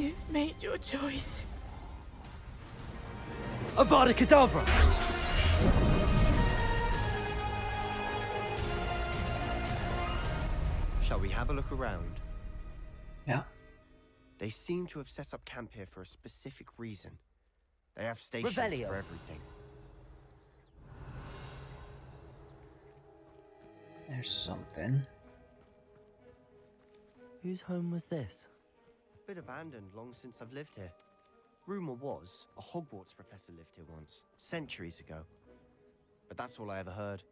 You've made your choice. Avada Kedavra! Shall we have a look around? Yeah. They seem to have set up camp here for a specific reason. They have stations Revelio. for everything. There's something. Whose home was this? Been abandoned long since I've lived here. Rumor was a Hogwarts professor lived here once, centuries ago. But that's all I ever heard.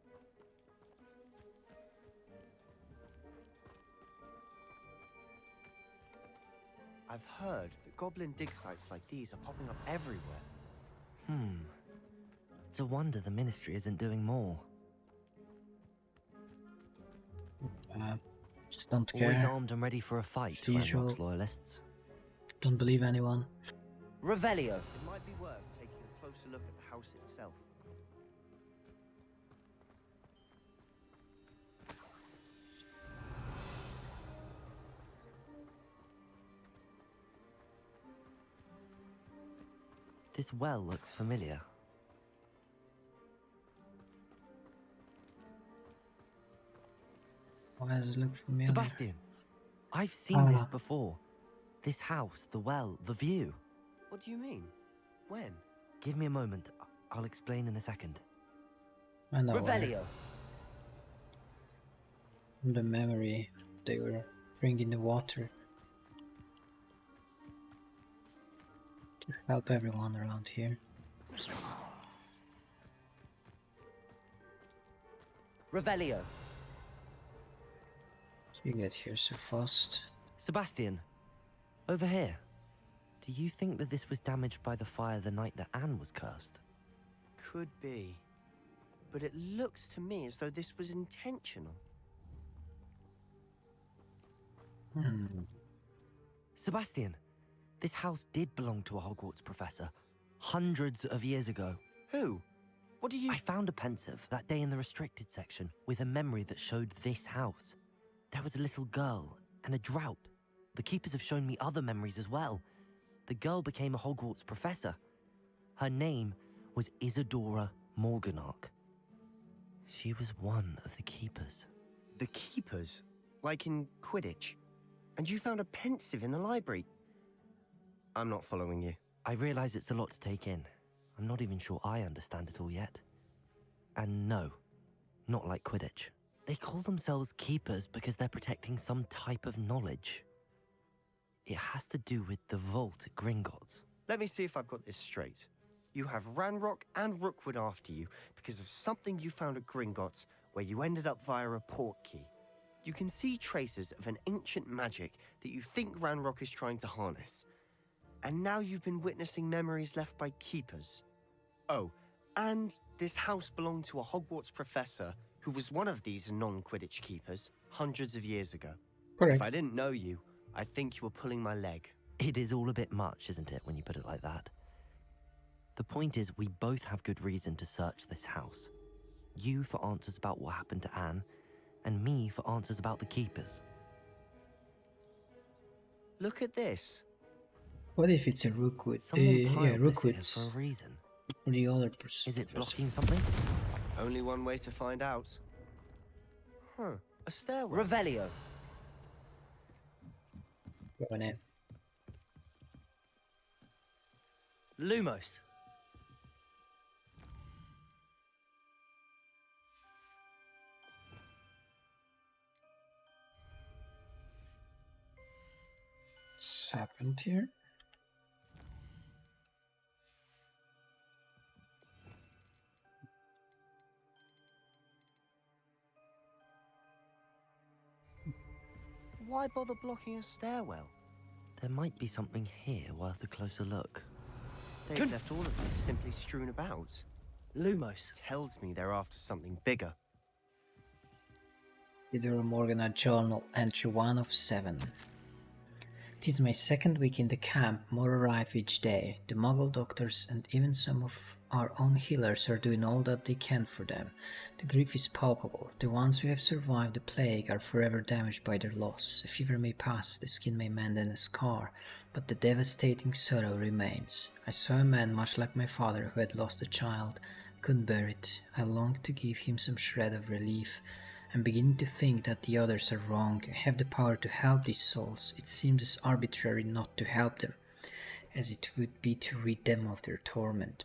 I've heard that goblin dig sites like these are popping up everywhere. It's a wonder the Ministry isn't doing more. Just don't Always care. armed and ready for a fight, The usual. Ranrock's loyalists. Don't believe anyone. Revelio! It might be worth taking a closer look at the house itself. This well looks familiar. Why does it look familiar? Sebastian! I've seen this Ah. before. This house, the well, the view. What do you mean? When? Give me a moment. I'll explain in a second. I know. Revelio! From the memory, they were bringing the water to help everyone around here. Revelio! You get here so fast. Sebastian, over here. Do you think that this was damaged by the fire the night that Anne was cursed? Could be. But it looks to me as though this was intentional. Sebastian, this house did belong to a Hogwarts professor, hundreds of years ago. Who? What do you... I found a pensive that day in the restricted section with a memory that showed this house. There was a little girl and a drought. The keepers have shown me other memories as well. The girl became a Hogwarts professor. Her name was Isadora Morganach. She was one of the keepers. The keepers? Like in Quidditch? And you found a pensive in the library? I'm not following you. I realize it's a lot to take in. I'm not even sure I understand it all yet. And no, not like Quidditch. They call themselves keepers because they're protecting some type of knowledge. It has to do with the vault at Gringotts. Let me see if I've got this straight. You have Ranrock and Rookwood after you because of something you found at Gringotts where you ended up via a portkey. You can see traces of an ancient magic that you think Ranrock is trying to harness. And now you've been witnessing memories left by keepers. Oh, and this house belonged to a Hogwarts professor who was one of these non-Quidditch keepers hundreds of years ago. Correct. If I didn't know you, I'd think you were pulling my leg. It is all a bit much, isn't it, when you put it like that? The point is, we both have good reason to search this house. You for answers about what happened to Anne, and me for answers about the keepers. Look at this. What if it's a Rookwood? Someone Yeah, piled this here Rookwood's for a reason. the other person. Is it blocking something? Only one way to find out. Huh, a stairwell. Revelio. Going in. Lumos. What's happened here? Why bother blocking a stairwell? There might be something here worth a closer look. They've left all of this simply strewn about. Lumos. Tells me they're after something bigger. Either a Morgana Journal entry 1 of 7. It is my second week in the camp. More arrive each day. The Muggle doctors and even some of our own healers are doing all that they can for them. The grief is palpable. The ones who have survived the plague are forever damaged by their loss. A fever may pass, the skin may mend and a scar, but the devastating sorrow remains. I saw a man much like my father who had lost a child, couldn't bear it. I longed to give him some shred of relief. I'm beginning to think that the others are wrong. I have the power to help these souls. It seems as arbitrary not to help them as it would be to rid them of their torment.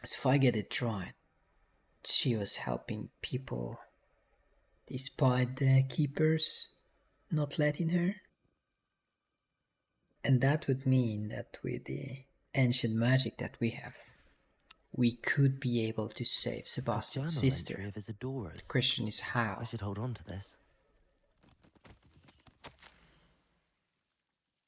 As if I get it right, she was helping people despite the keepers not letting her. And that would mean that with the ancient magic that we have, we could be able to save Sebastian's sister. Of Isadora's. The question is how. I should hold on to this.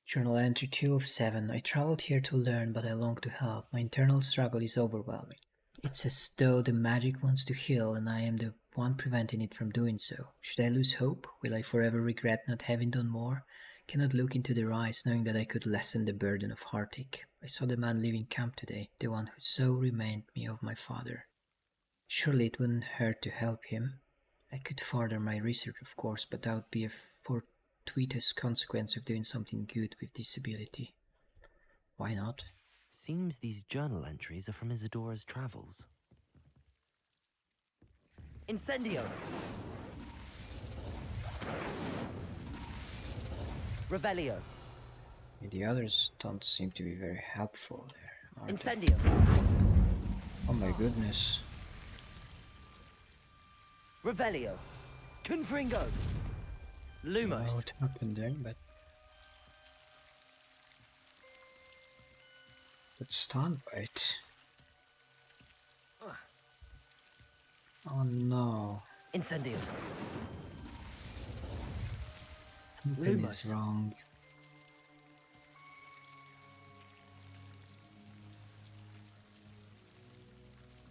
Journal entry 2 of 7. I traveled here to learn, but I long to help. My internal struggle is overwhelming. It's as though the magic wants to heal, and I am the one preventing it from doing so. Should I lose hope? Will I forever regret not having done more? Cannot look into their eyes, knowing that I could lessen the burden of heartache. I saw the man leaving camp today, the one who so reminded me of my father. Surely it wouldn't hurt to help him. I could further my research, of course, but that would be a fortuitous consequence of doing something good with this ability. Why not? Seems these journal entries are from Isadora's travels. Incendio! Revelio! The others don't seem to be very helpful there, are they? Incendio! Oh my goodness. Revelio! Confringo! I don't know Lumos! what happened there, but stunned by it. Oh no. Incendio! Something is Lumos. wrong.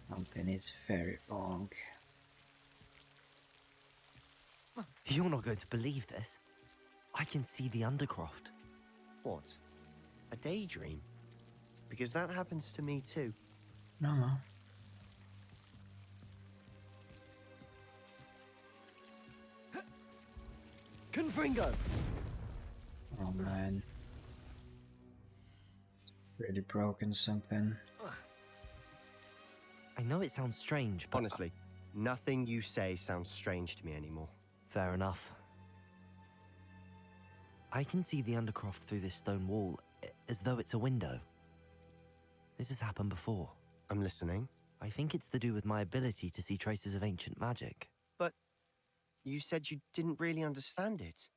Something is very wrong. You're not going to believe this. I can see the Undercroft. What? A daydream? Because that happens to me too. No, no. Confringo! Oh man. Really broken something. I know it sounds strange, but... Honestly, nothing you say sounds strange to me anymore. Fair enough. I can see the Undercroft through this stone wall, as though it's a window. This has happened before. I'm listening. I think it's to do with my ability to see traces of ancient magic. But you said you didn't really understand it,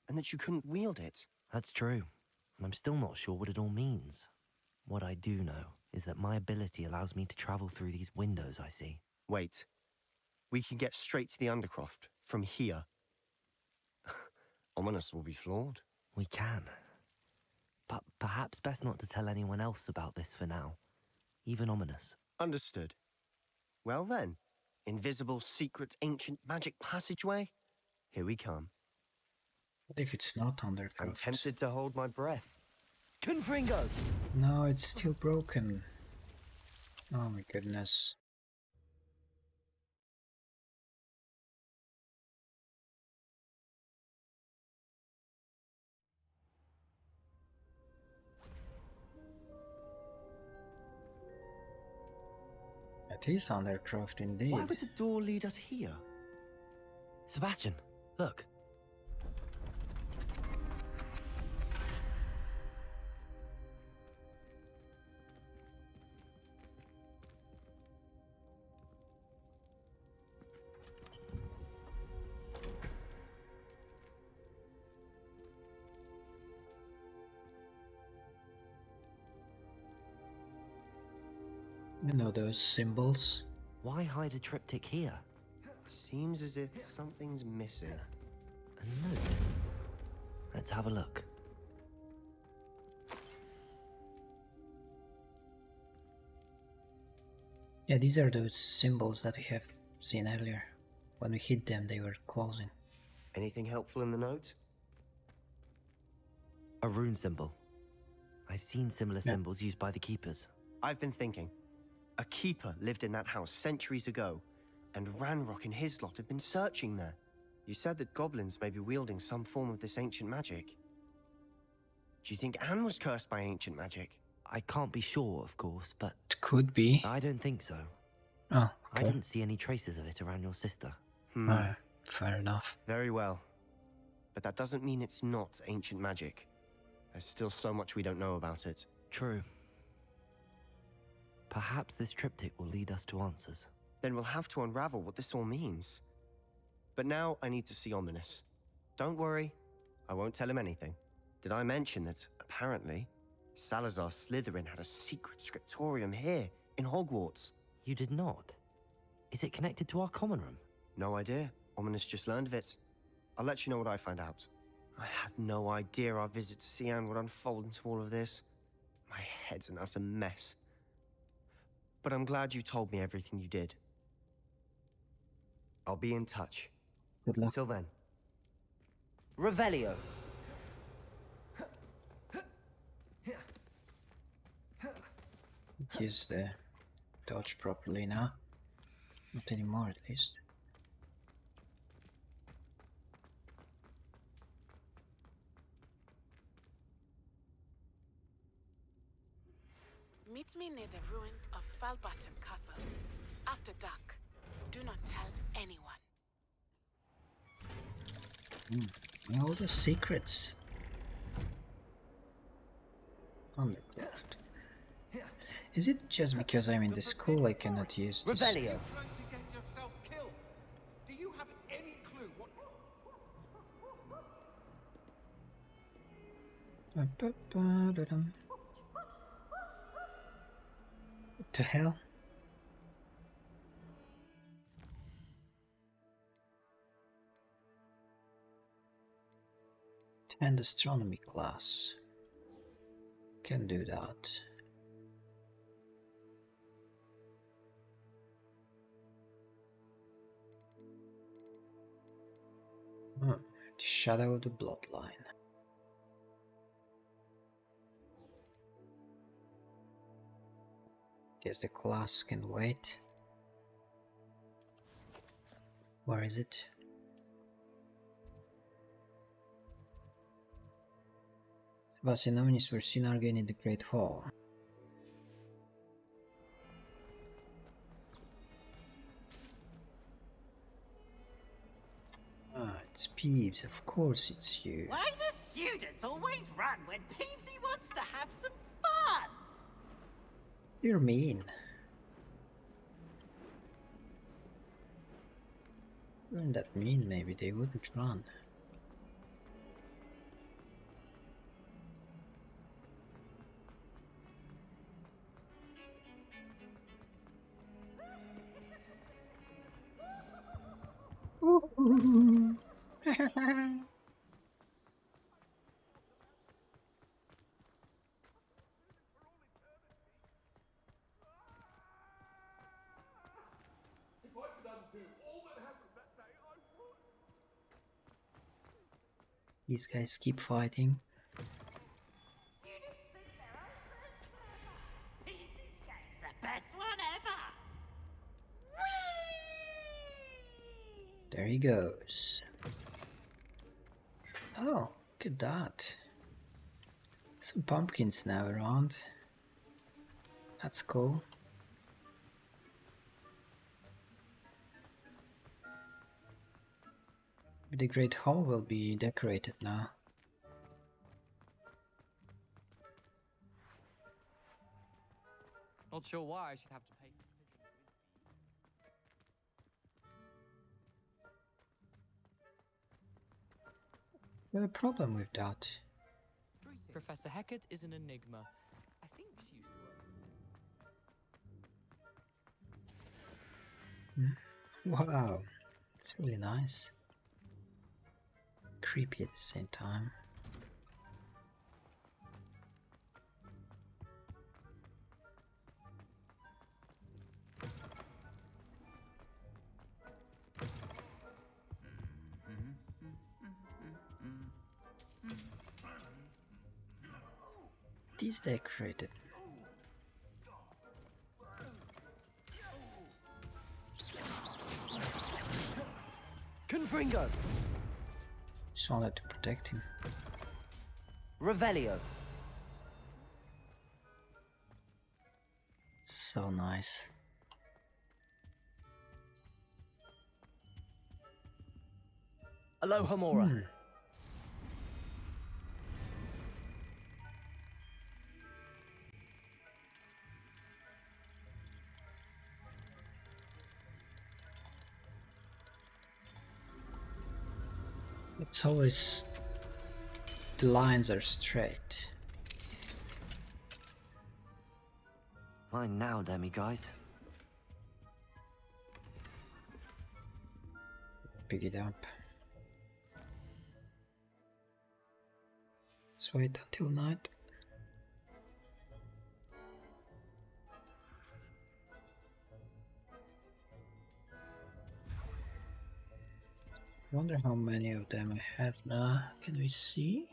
and that you couldn't wield it. That's true, and I'm still not sure what it all means. What I do know is that my ability allows me to travel through these windows I see. Wait. We can get straight to the Undercroft from here. Ominous will be flawed. We can. But perhaps best not to tell anyone else about this for now. Even Ominous. Understood. Well then, invisible, secret, ancient magic passageway? Here we come. What if it's not Undercroft? I'm tempted to hold my breath. Confringo! No, it's still broken. Oh my goodness. It is Undercroft indeed. Why would the door lead us here? Sebastian, look. You know those symbols? Why hide a triptych here? Seems as if something's missing. A note. Let's have a look. Yeah, these are those symbols that we have seen earlier. When we hit them, they were closing. Anything helpful in the note? A rune symbol. I've seen similar symbols used by the keepers. I've been thinking. A keeper lived in that house centuries ago, and Ranrock and his lot have been searching there. You said that goblins may be wielding some form of this ancient magic. Do you think Anne was cursed by ancient magic? I can't be sure, of course, but It could be. I don't think so. Oh, I okay. didn't see any traces of it around your sister. Fair enough. Very well. But that doesn't mean it's not ancient magic. There's still so much we don't know about it. True. Perhaps this triptych will lead us to answers. Then we'll have to unravel what this all means. But now I need to see Ominous. Don't worry, I won't tell him anything. Did I mention that, apparently, Salazar Slytherin had a secret scriptorium here, in Hogwarts? You did not? Is it connected to our common room? No idea. Ominous just learned of it. I'll let you know what I find out. I had no idea our visit to Cian would unfold into all of this. My head's an utter mess. But I'm glad you told me everything you did. I'll be in touch. Good luck. Until then. Revelio! Use the dodge properly now. Not anymore, at least. Meet me near the ruins of Falbaton Castle. After dark. Do not tell anyone. All the secrets. Undercroft. Is it just because I'm in the school I cannot use this? Revelio! Trying to get yourself killed. Do you have any clue what? What the hell? And astronomy class. Can do that. The shadow of the bloodline. Guess the class can wait. Where is it? Sebastian nominees were seen arguing in the Great Hall. Ah, it's Peeves, of course it's you. Why do students always run when Peevesy wants to have some fun? You're mean. Weren't that mean, maybe they wouldn't run. If I could undo all that happened that day, I would. These guys keep fighting. Peevesy's game's the best one ever. Whee! There he goes. Oh, look at that. Some pumpkins now around. That's cool. The Great Hall will be decorated now. Not sure why I should have to pay. Got a problem with that. Professor Hecat is an enigma. I think she used to work. Wow, it's really nice. Creepy at the same time. It is decorated. Confringo! Just wanted to protect him. Revelio! So nice. Aloha Mora! It's always the lines are straight. Fine now, Demi guys. Pick it up. Let's wait until night. I wonder how many of them I have now. Can we see?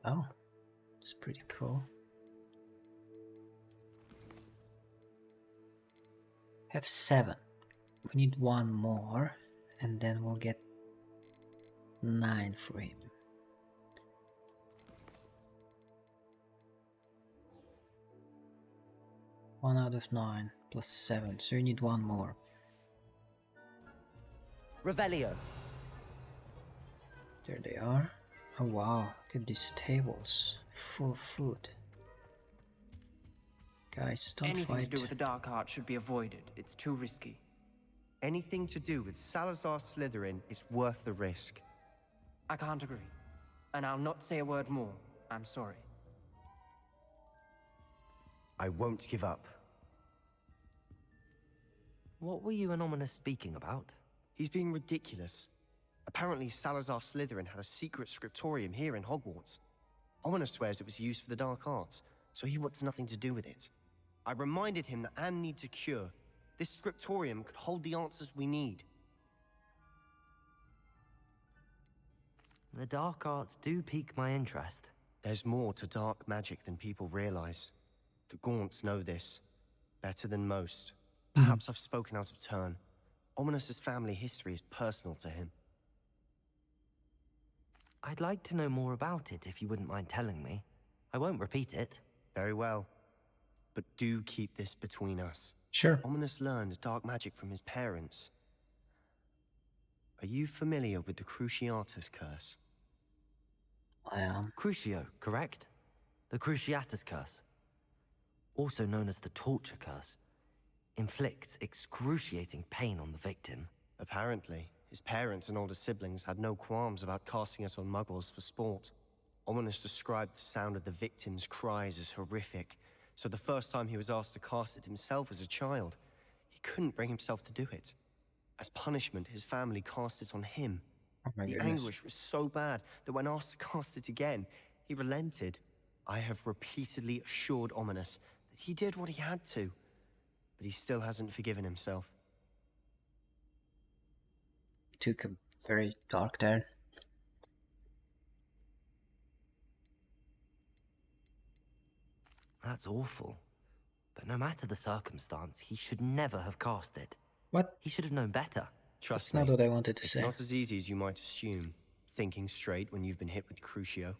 Oh, it's pretty cool. Have 7. We need 1 more, and then we'll get 9 for him. One out of 9 plus 7, so you need 1 more. Revelio! There they are. Oh wow, look at these tables, full of food. Guys, don't Anything fight. to do with the dark art should be avoided. It's too risky. Anything to do with Salazar Slytherin is worth the risk. I can't agree. And I'll not say a word more. I'm sorry. I won't give up. What were you and Ominous speaking about? He's being ridiculous. Apparently Salazar Slytherin had a secret scriptorium here in Hogwarts. Ominous swears it was used for the dark arts, so he wants nothing to do with it. I reminded him that Anne needs a cure. This scriptorium could hold the answers we need. The dark arts do pique my interest. There's more to dark magic than people realize. The Gaunts know this better than most. Perhaps I've spoken out of turn. Ominous's family history is personal to him. I'd like to know more about it if you wouldn't mind telling me. I won't repeat it. Very well. But do keep this between us. Sure. Ominous learned dark magic from his parents. Are you familiar with the Cruciatus curse? I am. Crucio, correct? The Cruciatus curse. Also known as the torture curse. Inflicts excruciating pain on the victim. Apparently, his parents and older siblings had no qualms about casting it on muggles for sport. Ominous described the sound of the victim's cries as horrific, so the first time he was asked to cast it himself as a child, he couldn't bring himself to do it. As punishment, his family cast it on him. Oh my The goodness. anguish was so bad that when asked to cast it again, he relented. I have repeatedly assured Ominous that he did what he had to, but he still hasn't forgiven himself. Took a very dark turn. That's awful. But no matter the circumstance, he should never have cast it. What? He should have known better. Trust That's me, not what I wanted to it's say. not as easy as you might assume, thinking straight when you've been hit with Crucio.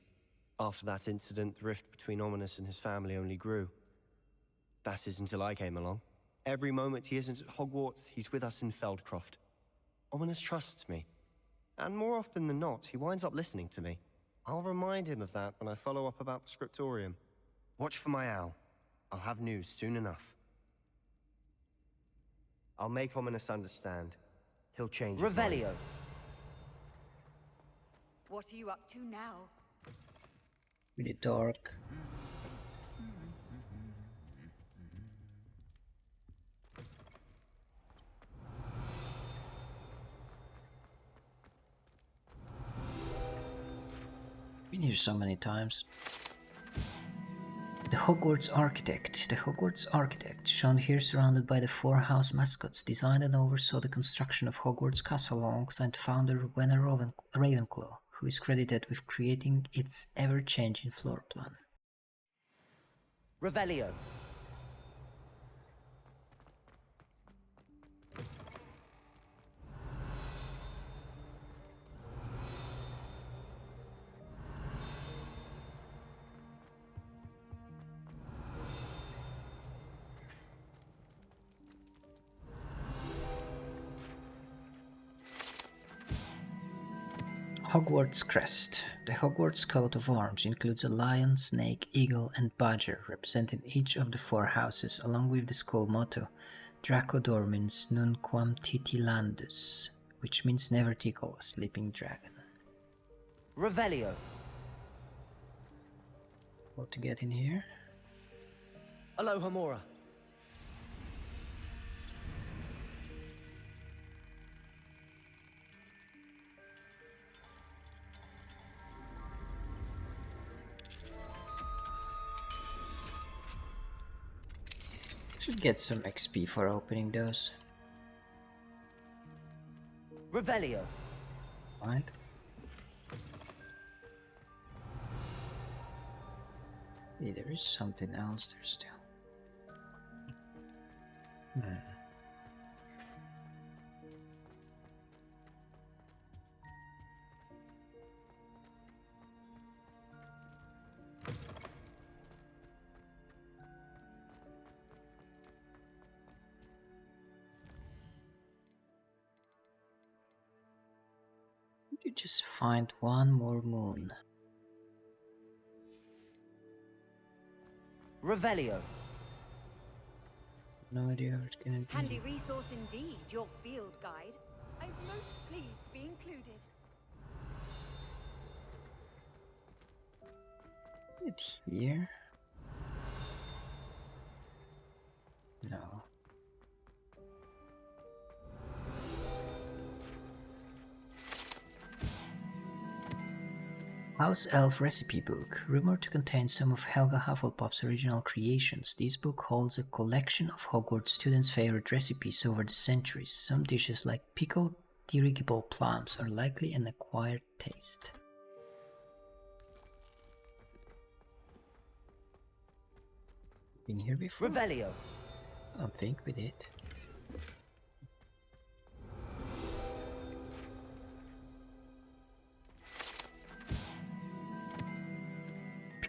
After that incident, the rift between Ominous and his family only grew. That is until I came along. Every moment he isn't at Hogwarts, he's with us in Feldcroft. Ominous trusts me. And more often than not, he winds up listening to me. I'll remind him of that when I follow up about the scriptorium. Watch for my owl. I'll have news soon enough. I'll make Ominous understand. He'll change his mind. Revelio! What are you up to now? Really dark. Been here so many times. The Hogwarts Architect. The Hogwarts Architect, shown here surrounded by the 4 house mascots, designed and oversaw the construction of Hogwarts Castle alongside founder Ravenclaw. who is credited with creating its ever-changing floor plan. Revelio. Hogwarts Crest. The Hogwarts coat of arms includes a lion, snake, eagle, and badger representing each of the 4 houses, along with the school motto, Draco Dormins Nunquam Titilandus, which means never tickle a sleeping dragon. Revelio. What to get in here? Alohomora. Should get some XP for opening those. Revelio. Right. Yeah, there is something else there still. You just find one more moon. Revelio. No idea what it's gonna be. Handy resource indeed, your field guide. I'm most pleased to be included. It here? No. House Elf Recipe Book, rumored to contain some of Helga Hufflepuff's original creations. This book holds a collection of Hogwarts students' favorite recipes over the centuries. Some dishes like pickled dirigible plums are likely an acquired taste. Been here before? Revelio. I don't think we did.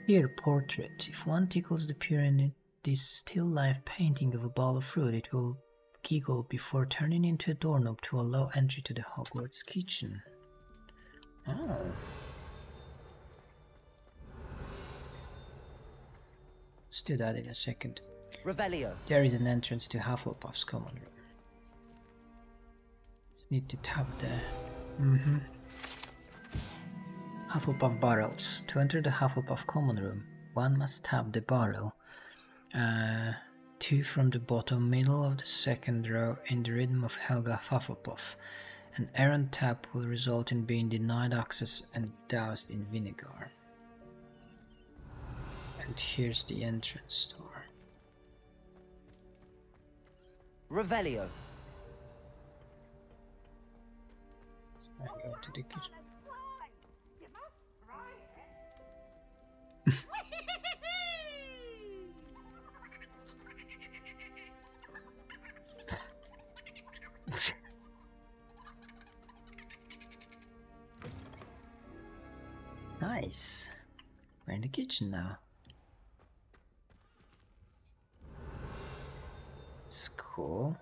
Peer portrait. If one tickles the peer in this still life painting of a ball of fruit, it will giggle before turning into a doorknob to allow entry to the Hogwarts kitchen. Oh. Let's do that in a second. Revelio. There is an entrance to Hufflepuff's common room. Just need to tap the... Hufflepuff barrels. To enter the Hufflepuff common room, one must tap the barrel. 2 from the bottom middle of the second row in the rhythm of Helga Hufflepuff. An errant tap will result in being denied access and doused in vinegar. And here's the entrance door. Revelio. So I go to the kitchen. Nice. We're in the kitchen now. It's cool.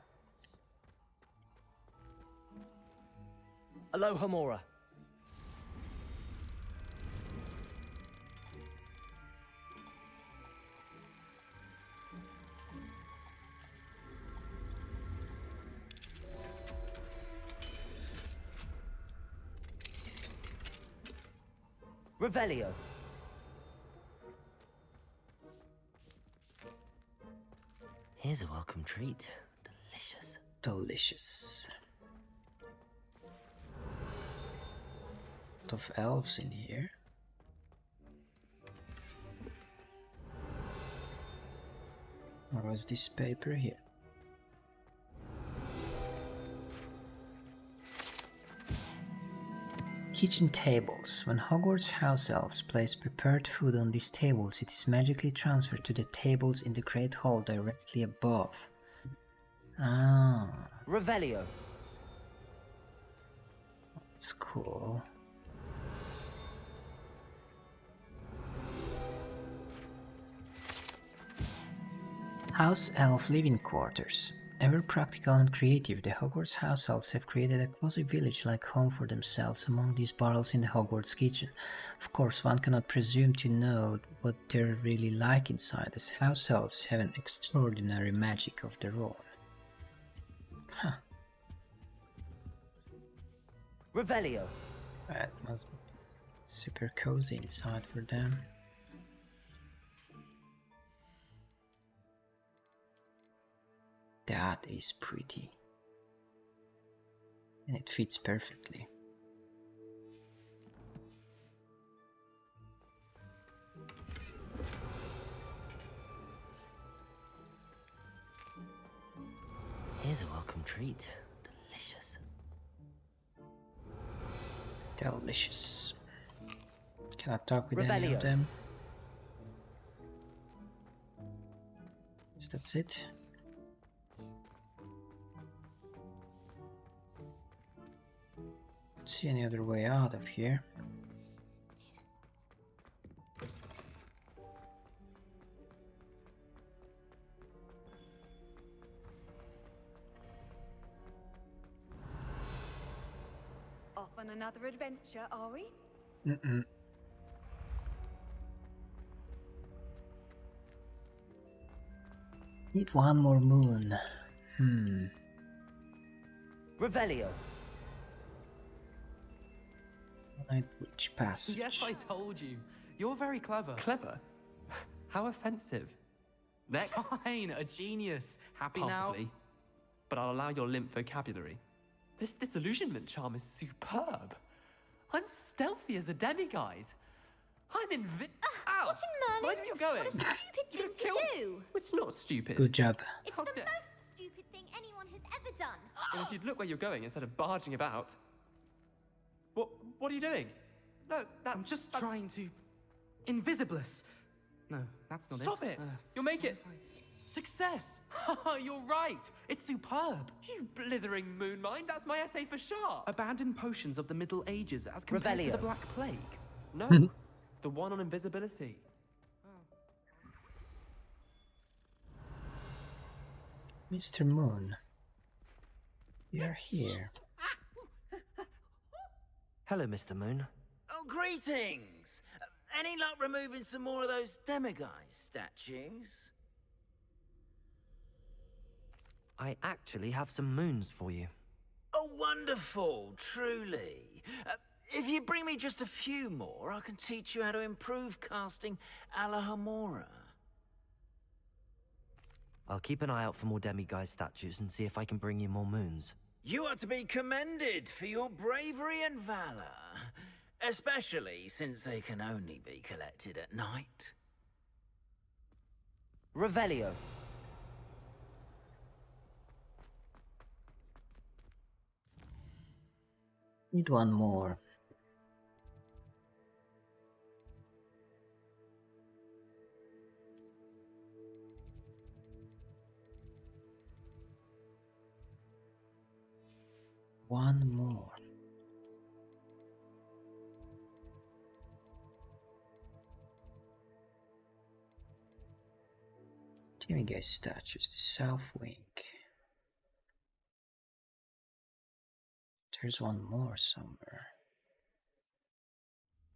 Alohomora. Revelio. Here's a welcome treat. Delicious. Delicious. Lot of elves in here. Or was this paper here? Kitchen tables. When Hogwarts house elves place prepared food on these tables, it is magically transferred to the tables in the Great Hall directly above. Ah, Revelio. that's cool. House Elf Living Quarters. Ever practical and creative, the Hogwarts house elves have created a cozy village-like home for themselves among these barrels in the Hogwarts kitchen. Of course, one cannot presume to know what they're really like inside, as house elves have an extraordinary magic of their own. Huh. Revelio. That must be super cozy inside for them. That is pretty. And it fits perfectly. Here's a welcome treat. Delicious. Delicious. Can I talk with any Revelio. of them? Is that it? Don't see any other way out of here. Off on another adventure, are we? Mm-mm. Need one more moon. Revelio. Night Witch Passage. Yes, I told you. You're very clever. Clever? How offensive. Next. Fine, a genius. Happy Possibly. now? But I'll allow your limp vocabulary. This disillusionment charm is superb. I'm stealthy as a demiguise. I'm Ow! What in Merlin? Mind where you're going. What a stupid You thing to kill- do! It's not stupid. Good job. It's How the dare- most stupid thing anyone has ever done. And if you'd look where you're going instead of barging about. What are you doing? No, I'm just trying to... Invisibless. No, that's not Stop it! You'll make it. Success! You're right. It's superb. You blithering moon mind, that's my essay for sharp. Abandoned potions of the Middle Ages as compared to Revelio. the Black Plague. No, the one on invisibility. Mr. Moon. You're here. Hello, Mr. Moon. Oh, greetings! Any luck removing some more of those demiguise statues? I actually have some moons for you. Oh, wonderful, truly. If you bring me just a few more, I can teach you how to improve casting a la Hamora. I'll keep an eye out for more demiguise statues and see if I can bring you more moons. You are to be commended for your bravery and valor, especially since they can only be collected at night. Revelio. Need one more. One more. Demiguise statues, the South Wing. There's one more somewhere.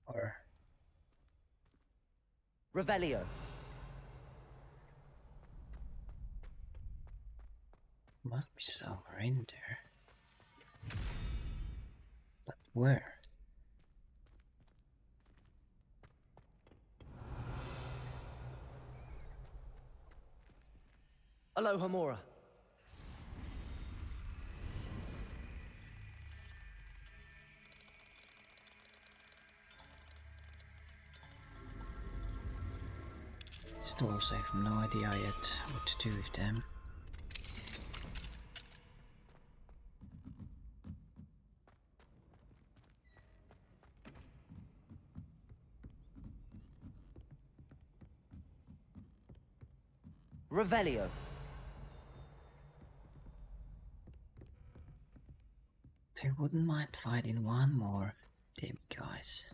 Or Revelio. must be somewhere in there. But where? Hello, Hamora. Stores, I have no idea yet what to do with them. Revelio. They wouldn't mind fighting one more, them guys.